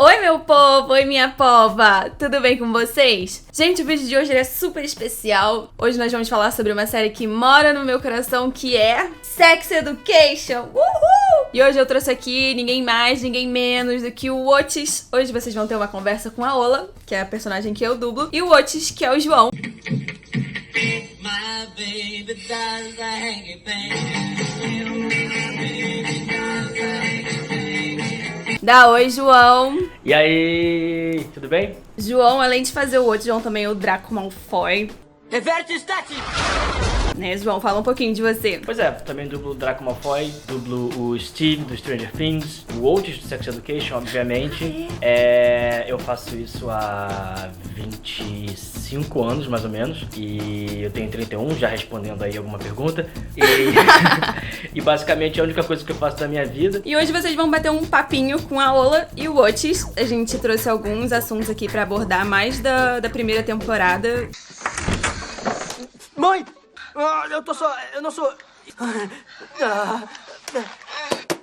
Oi, meu povo! Oi, minha pova! Tudo bem com vocês? Gente, o vídeo de hoje é super especial. Hoje nós vamos falar sobre uma série que mora no meu coração, que é Sex Education! Uhul! E hoje eu trouxe aqui ninguém mais, ninguém menos do que o Otis. Hoje vocês vão ter uma conversa com a Ola, que é a personagem que eu dublo, e o Otis, que é o João. My baby does the hanky Dá oi, João. E aí, tudo bem? João, além de fazer o outro, João também é o Draco Malfoy. Reverte Stat! Né, João? Fala um pouquinho de você. Pois é, também dublo o Draco Malfoy, dublo o Steve do Stranger Things, o Otis do Sex Education, obviamente. Eu faço isso há 25 anos, mais ou menos, e eu tenho 31, já respondendo aí alguma pergunta. E basicamente é a única coisa que eu faço da minha vida. E hoje vocês vão bater um papinho com a Ola e o Otis. A gente trouxe alguns assuntos aqui pra abordar mais da primeira temporada. Mãe! Eu não sou...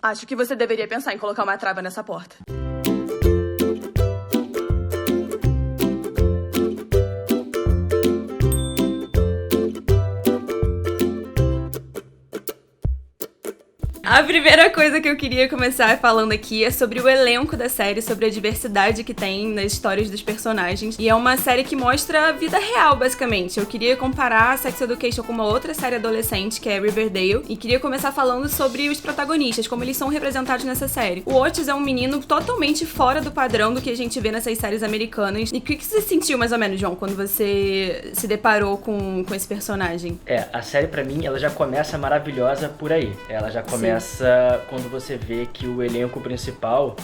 Acho que você deveria pensar em colocar uma trava nessa porta. A primeira coisa que eu queria começar falando aqui é sobre o elenco da série, sobre a diversidade que tem nas histórias dos personagens. E é uma série que mostra a vida real, basicamente. Eu queria comparar Sex Education com uma outra série adolescente, que é Riverdale, e queria começar falando sobre os protagonistas, como eles são representados nessa série. O Otis é um menino totalmente fora do padrão do que a gente vê nessas séries americanas. E o que você sentiu, mais ou menos, João, quando você se deparou com esse personagem? A série pra mim, ela já começa maravilhosa por aí. Ela já começa quando você vê que o elenco principal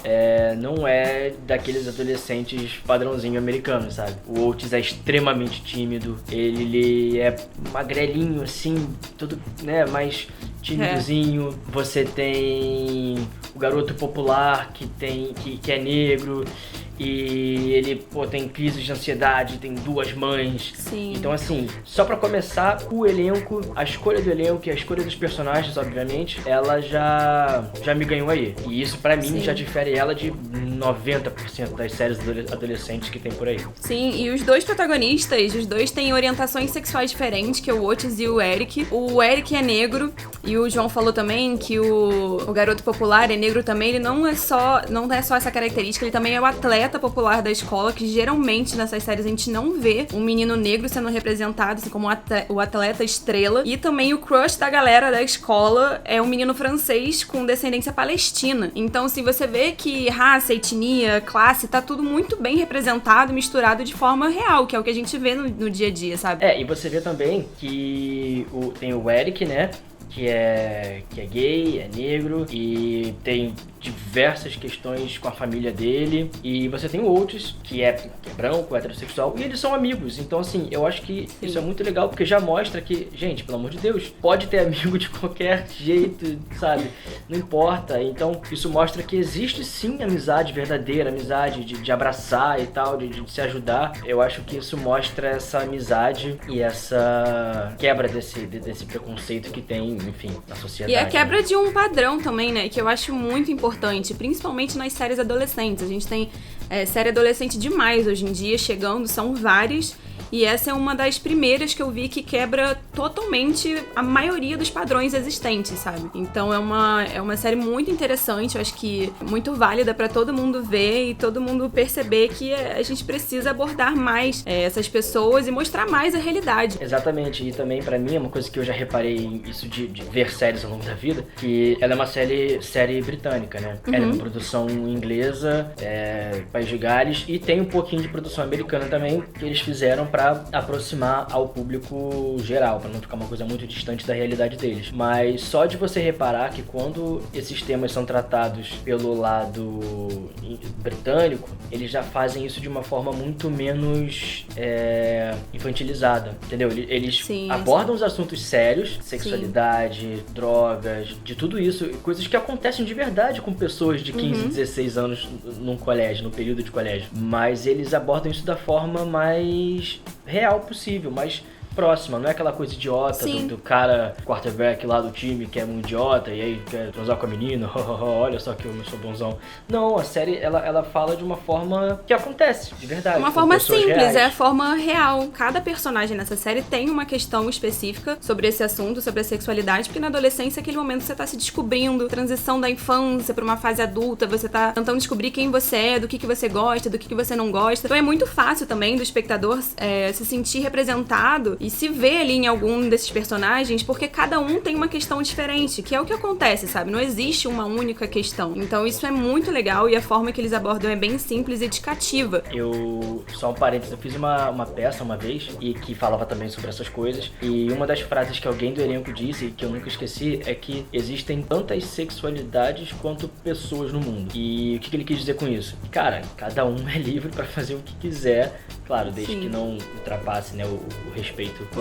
não é daqueles adolescentes padrãozinho americanos, sabe? O Otis é extremamente tímido, ele é magrelinho assim, tudo, né, mais tímidozinho. Você tem o garoto popular que é negro e ele tem crises de ansiedade, tem duas mães. Sim. Então assim, só pra começar, o elenco, a escolha do elenco e a escolha dos personagens, obviamente, ela já me ganhou aí. E isso pra mim já difere ela de 90% das séries adolescentes que tem por aí. Sim, e os dois protagonistas, os dois têm orientações sexuais diferentes, que é o Otis e o Eric. O Eric é negro, e o João falou também que o garoto popular é negro também. Ele não é só essa característica, ele também é o atleta popular da escola, que geralmente nessas séries a gente não vê um menino negro sendo representado assim como o atleta estrela. E também o crush da galera da escola é um menino francês com descendência palestina. Então, assim, você vê que raça, etnia, classe, tá tudo muito bem representado, misturado de forma real, que é o que a gente vê no dia a dia, sabe? E você vê também que tem o Eric, né? Que é gay, é negro e tem diversas questões com a família dele. E você tem o Otis, que é branco, heterossexual, e eles são amigos. Então, assim, eu acho que isso é muito legal, porque já mostra que, gente, pelo amor de Deus, pode ter amigo de qualquer jeito, sabe? Não importa. Então, isso mostra que existe sim amizade verdadeira, amizade de abraçar e tal, de se ajudar. Eu acho que isso mostra essa amizade e essa quebra desse preconceito que tem, enfim, na sociedade. E a quebra de um padrão também, né? Que eu acho muito importante, principalmente nas séries adolescentes. A gente tem série adolescente demais hoje em dia, chegando, são várias. E essa é uma das primeiras que eu vi que quebra totalmente a maioria dos padrões existentes, sabe? Então é uma série muito interessante, eu acho que muito válida pra todo mundo ver e todo mundo perceber que a gente precisa abordar mais essas pessoas e mostrar mais a realidade. Exatamente, e também pra mim é uma coisa que eu já reparei isso de ver séries ao longo da vida, que ela é uma série britânica, né? Ela é uma produção inglesa, País de Gales, e tem um pouquinho de produção americana também, que eles fizeram pra aproximar ao público geral, pra não ficar uma coisa muito distante da realidade deles. Mas só de você reparar que quando esses temas são tratados pelo lado britânico, eles já fazem isso de uma forma muito menos infantilizada, entendeu? Eles abordam os assuntos sérios, sexualidade, drogas, de tudo isso, coisas que acontecem de verdade com pessoas de 15, 16 anos num colégio, no período de colégio. Mas eles abordam isso da forma mais real possível, mais próxima, não é aquela coisa idiota do cara quarterback lá do time que é um idiota e aí quer transar com a menina, olha só que eu sou bonzão. Não, a série, ela fala de uma forma que acontece, de verdade. Uma forma simples, reais. é a forma real. Cada personagem nessa série tem uma questão específica sobre esse assunto, sobre a sexualidade, porque na adolescência é aquele momento que você tá se descobrindo, transição da infância pra uma fase adulta, você tá tentando descobrir quem você é, do que você gosta, do que você não gosta. Então é muito fácil também do espectador se sentir representado e se ver ali em algum desses personagens, porque cada um tem uma questão diferente, que é o que acontece, sabe? Não existe uma única questão. Então isso é muito legal e a forma que eles abordam é bem simples e educativa. Só um parênteses, eu fiz uma peça uma vez e que falava também sobre essas coisas, e uma das frases que alguém do elenco disse, que eu nunca esqueci, é que existem tantas sexualidades quanto pessoas no mundo. E o que ele quis dizer com isso? Cara, cada um é livre pra fazer o que quiser, claro, desde que não ultrapasse, né, o respeito com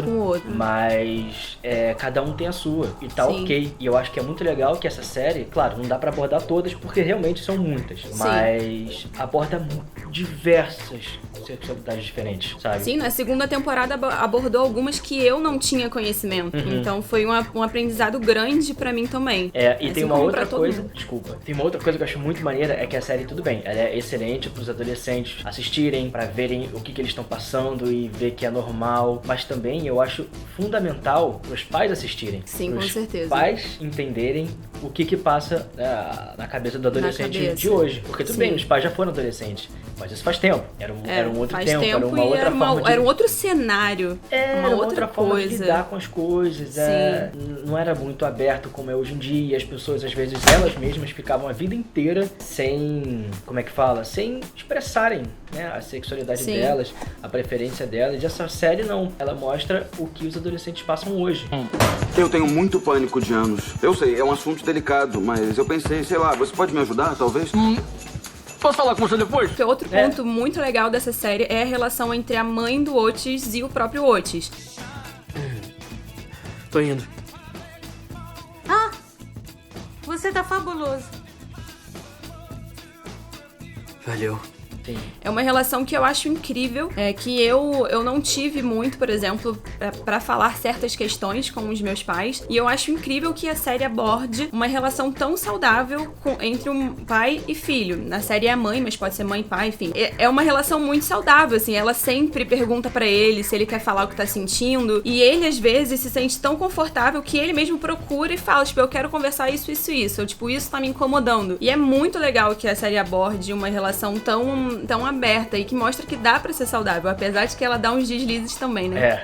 o outro. Mas cada um tem a sua e tá ok. E eu acho que é muito legal que essa série, claro, não dá pra abordar todas porque realmente são muitas, mas aborda diversas sexualidades diferentes, sabe? Sim, na segunda temporada abordou algumas que eu não tinha conhecimento. Então foi um aprendizado grande pra mim também. E tem uma outra coisa, tem uma outra coisa que eu acho muito maneira, é que a série, tudo bem, ela é excelente pros adolescentes assistirem, pra verem o que eles estão passando e ver que é normal, mas também eu acho fundamental pros pais assistirem. Sim, com certeza. Pais entenderem o que passa na cabeça do adolescente de hoje. Porque tudo bem, os pais já foram adolescentes, mas isso faz tempo. Era um outro tempo, era uma outra forma de... Era um outro cenário, uma outra forma coisa. de lidar com as coisas. Não era muito aberto como é hoje em dia. As pessoas, às vezes, elas mesmas ficavam a vida inteira sem, sem expressarem, né, a sexualidade delas, a preferência delas. E essa série não, ela mostra o que os adolescentes passam hoje. Eu tenho muito pânico de anos. Eu sei, é um assunto delicado, mas eu pensei, sei lá, você pode me ajudar, talvez? Posso falar com você depois? Porque outro ponto muito legal dessa série é a relação entre a mãe do Otis e o próprio Otis. Tô indo. Ah, você tá fabuloso. Valeu. Sim. É uma relação que eu acho incrível, que eu não tive muito, por exemplo, pra falar certas questões com os meus pais, e eu acho incrível que a série aborde uma relação tão saudável entre um pai e filho. Na série é a mãe, mas pode ser mãe e pai, enfim. É uma relação muito saudável, assim, ela sempre pergunta pra ele se ele quer falar o que tá sentindo, e ele às vezes se sente tão confortável que ele mesmo procura e fala, tipo, eu quero conversar isso, ou tipo, isso tá me incomodando. E é muito legal que a série aborde uma relação tão aberta e que mostra que dá pra ser saudável, apesar de que ela dá uns deslizes também, né?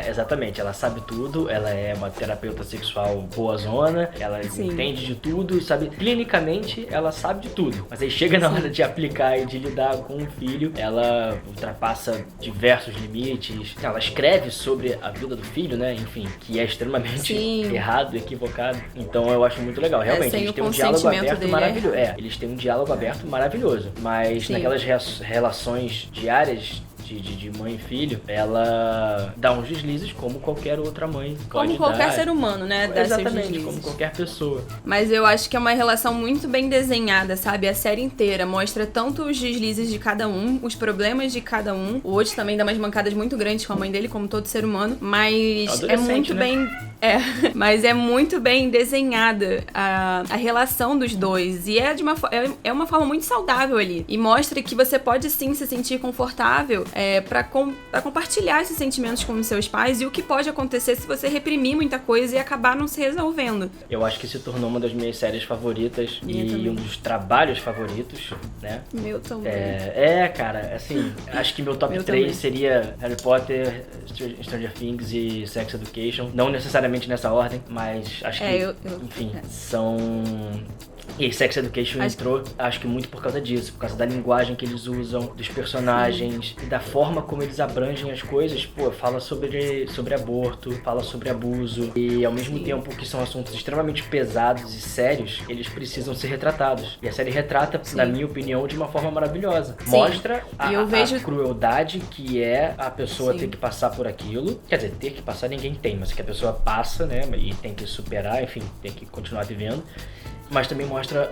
Exatamente. Ela sabe tudo, ela é uma terapeuta sexual boazona, ela entende de tudo, sabe, clinicamente ela sabe de tudo, mas aí chega na hora de aplicar e de lidar com o filho, ela ultrapassa diversos limites, ela escreve sobre a vida do filho, né, enfim, que é extremamente errado, equivocado, então eu acho muito legal, realmente, eles têm um diálogo aberto maravilhoso, eles têm um diálogo aberto maravilhoso, mas naquelas relações diárias de mãe e filho, ela dá uns deslizes como qualquer outra mãe pode dar. Como qualquer ser humano, né? Dá Exatamente, como qualquer pessoa. Mas eu acho que é uma relação muito bem desenhada, sabe? A série inteira mostra tanto os deslizes de cada um, os problemas de cada um. O Otis também dá umas mancadas muito grandes com a mãe dele, como todo ser humano. Mas é muito bem... mas é muito bem desenhada a relação dos dois. E é uma forma muito saudável ali. E mostra que você pode sim se sentir confortável pra compartilhar esses sentimentos com os seus pais e o que pode acontecer se você reprimir muita coisa e acabar não se resolvendo. Eu acho que se tornou uma das minhas séries favoritas um dos trabalhos favoritos, né? Meu também. Cara, assim, acho que meu top 3 seria Harry Potter, Stranger Things e Sex Education. Não necessariamente nessa ordem, mas acho que, enfim, são... E Sex Education entrou, acho que muito por causa disso, por causa da linguagem que eles usam, dos personagens, e da forma como eles abrangem as coisas. Pô, fala sobre aborto, fala sobre abuso, e ao mesmo tempo que são assuntos extremamente pesados e sérios, eles precisam ser retratados. E a série retrata, na minha opinião, de uma forma maravilhosa. Mostra a crueldade que é a pessoa ter que passar por aquilo. Quer dizer, ter que passar ninguém tem, mas que a pessoa passa, né, e tem que superar, enfim, tem que continuar vivendo. mas também mostra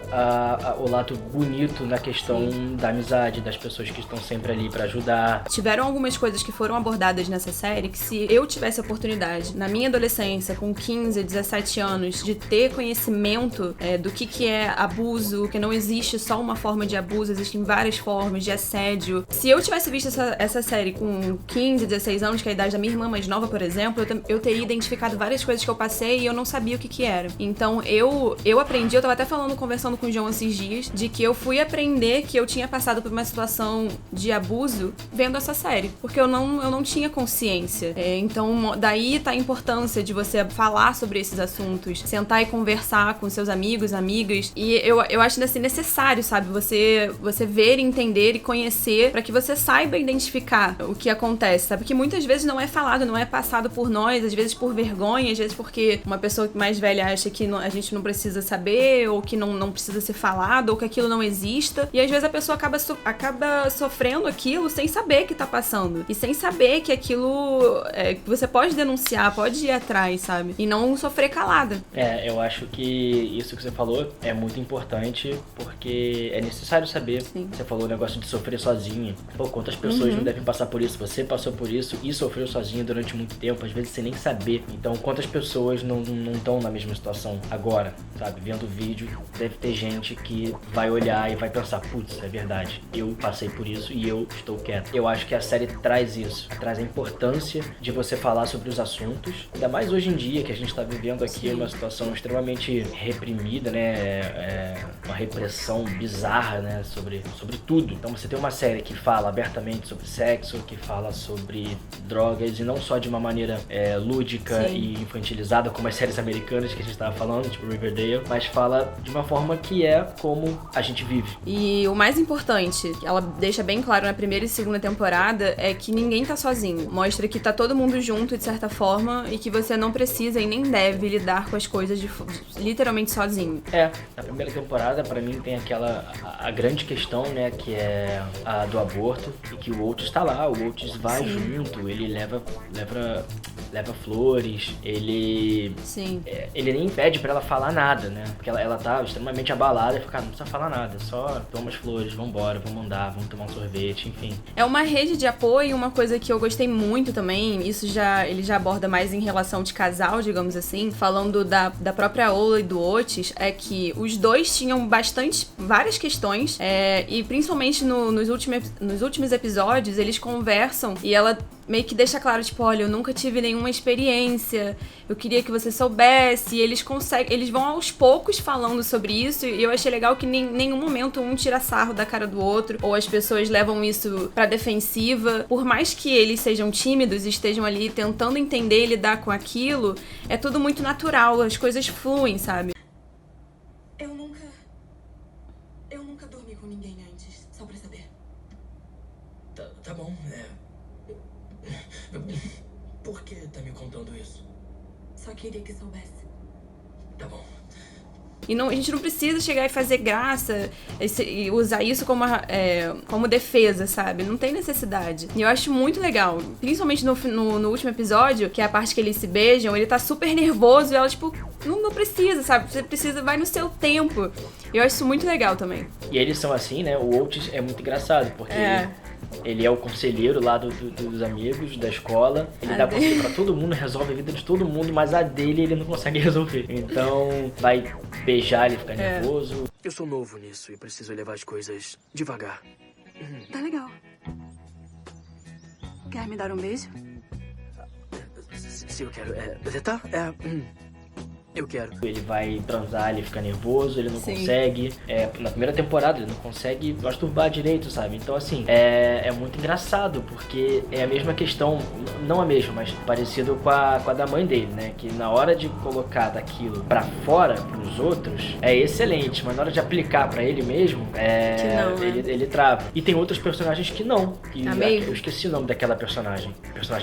o lado bonito na questão da amizade, das pessoas que estão sempre ali pra ajudar. Tiveram algumas coisas que foram abordadas nessa série que, se eu tivesse a oportunidade, na minha adolescência, com 15, 17 anos, de ter conhecimento do que é abuso, que não existe só uma forma de abuso, existem várias formas de assédio. Se eu tivesse visto essa série com 15, 16 anos, que é a idade da minha irmã mais nova, por exemplo, eu teria identificado várias coisas que eu passei e eu não sabia o que era. Então, eu aprendi, eu tava até conversando com o João esses dias, de que eu fui aprender que eu tinha passado por uma situação de abuso vendo essa série, porque eu não tinha consciência. Então, daí tá a importância de você falar sobre esses assuntos, sentar e conversar com seus amigos, amigas, e eu acho assim necessário, sabe, você ver, entender e conhecer pra que você saiba identificar o que acontece, sabe, porque muitas vezes não é falado, não é passado por nós, às vezes por vergonha, às vezes porque uma pessoa mais velha acha que a gente não precisa saber, ou que não precisa ser falado, ou que aquilo não exista, e às vezes a pessoa acaba sofrendo aquilo sem saber que tá passando, e sem saber que aquilo você pode denunciar, pode ir atrás, sabe, e não sofrer calada. Eu acho que isso que você falou é muito importante, porque é necessário saber. Sim. Você falou o negócio de sofrer sozinho. Pô, quantas pessoas não devem passar por isso? Você passou por isso e sofreu sozinho durante muito tempo, às vezes sem nem saber. Então, quantas pessoas não estão na mesma situação agora, sabe? Vendo o vídeo, deve ter gente que vai olhar e vai pensar, putz, é verdade, eu passei por isso e eu estou quieto. Eu acho que a série traz isso, traz a importância de você falar sobre os assuntos, ainda mais hoje em dia, que a gente está vivendo aqui uma situação extremamente reprimida, né? Uma repressão bizarra, né? Sobre tudo. Então você tem uma série que fala abertamente sobre sexo, que fala sobre drogas, e não só de uma maneira lúdica e infantilizada, como as séries americanas que a gente estava falando, tipo Riverdale, mas fala de uma forma que é como a gente vive. E o mais importante, que ela deixa bem claro na primeira e segunda temporada, é que ninguém tá sozinho. Mostra que tá todo mundo junto, de certa forma, e que você não precisa e nem deve lidar com as coisas literalmente sozinho. Na primeira temporada, pra mim, tem a grande questão, né, que é a do aborto, e que o Otis tá lá, o Otis vai junto, ele leva flores, ele nem pede pra ela falar nada, né, porque ela tá extremamente abalada e fica, não precisa falar nada, só toma as flores, vambora, vamos andar, vamos tomar um sorvete, enfim. É uma rede de apoio, uma coisa que eu gostei muito também, ele já aborda mais em relação de casal, digamos assim, falando da própria Ola e do Otis, é que os dois tinham várias questões, e principalmente nos últimos episódios, eles conversam e ela meio que deixa claro, tipo, olha, eu nunca tive nenhuma experiência, eu queria que você soubesse, e eles vão aos poucos falando sobre isso, e eu achei legal que em nenhum momento um tira sarro da cara do outro, ou as pessoas levam isso pra defensiva. Por mais que eles sejam tímidos e estejam ali tentando entender e lidar com aquilo, é tudo muito natural, as coisas fluem, sabe? Eu nunca dormi com ninguém antes, só pra saber. Tá bom, Por que tá me contando isso? Só queria que soubesse. Tá bom. E a gente não precisa chegar e fazer graça e usar isso como defesa, sabe? Não tem necessidade. E eu acho muito legal. Principalmente no último episódio, que é a parte que eles se beijam, ele tá super nervoso e ela, tipo, não precisa, sabe? Você precisa, vai no seu tempo. Eu acho isso muito legal também. E eles são assim, né? O Otis é muito engraçado, porque ele é o conselheiro lá dos amigos, da escola. Ele dá conselho pra todo mundo, resolve a vida de todo mundo, mas a dele ele não consegue resolver. Então, vai beijar, ele fica nervoso. Eu sou novo nisso e preciso levar as coisas devagar. Tá legal. Quer me dar um beijo? Se eu quero. Eu quero. Ele vai transar, ele fica nervoso, ele não consegue. Na primeira temporada ele não consegue masturbar direito, sabe? Então, assim, é muito engraçado, porque é a mesma questão, não a mesma, mas parecido com a da mãe dele, né? Que na hora de colocar daquilo pra fora, pros outros, é excelente, mas na hora de aplicar pra ele mesmo, ele trava. E tem outros personagens que não. Eu esqueci o nome daquela personagem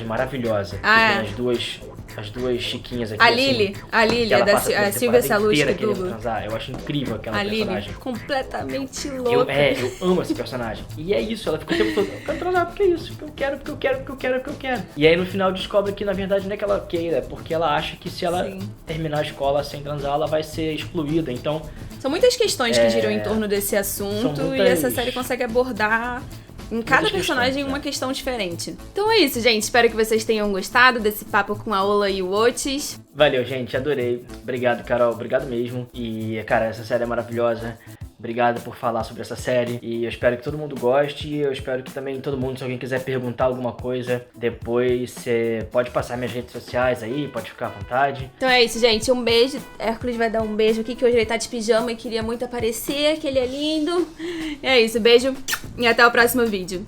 maravilhosa. Que tem as duas as duas chiquinhas aqui. A assim, Lily, que ela da passa a a Silvia temporada Salusti inteira querendo do... transar. Eu acho incrível aquela A Lily, personagem. completamente Eu louca. amo esse personagem. E é isso, ela fica o tempo todo, eu quero transar porque é isso, porque eu quero, porque eu quero, porque eu quero, porque eu quero. E aí no final descobre que na verdade não é que ela queira, é porque ela acha que se ela Sim. terminar a escola sem transar, ela vai ser excluída. Então, São muitas questões que giram em torno desse assunto são e muitas- essa série consegue abordar em cada muitas personagem questões, uma né? questão diferente. Então é isso, gente. Espero que vocês tenham gostado desse papo com a Ola e o Otis. valeu, gente, adorei. Obrigado, Carol, obrigado mesmo. E, cara, essa série é maravilhosa. Obrigado por falar sobre essa série. E eu espero que todo mundo goste. E eu espero que também todo mundo, se alguém quiser perguntar alguma coisa, depois você pode passar minhas redes sociais aí, pode ficar à vontade. Então é isso, gente. Um beijo. Hércules vai dar um beijo aqui, que hoje ele tá de pijama e queria muito aparecer, que ele é lindo. É isso, beijo e até o próximo vídeo.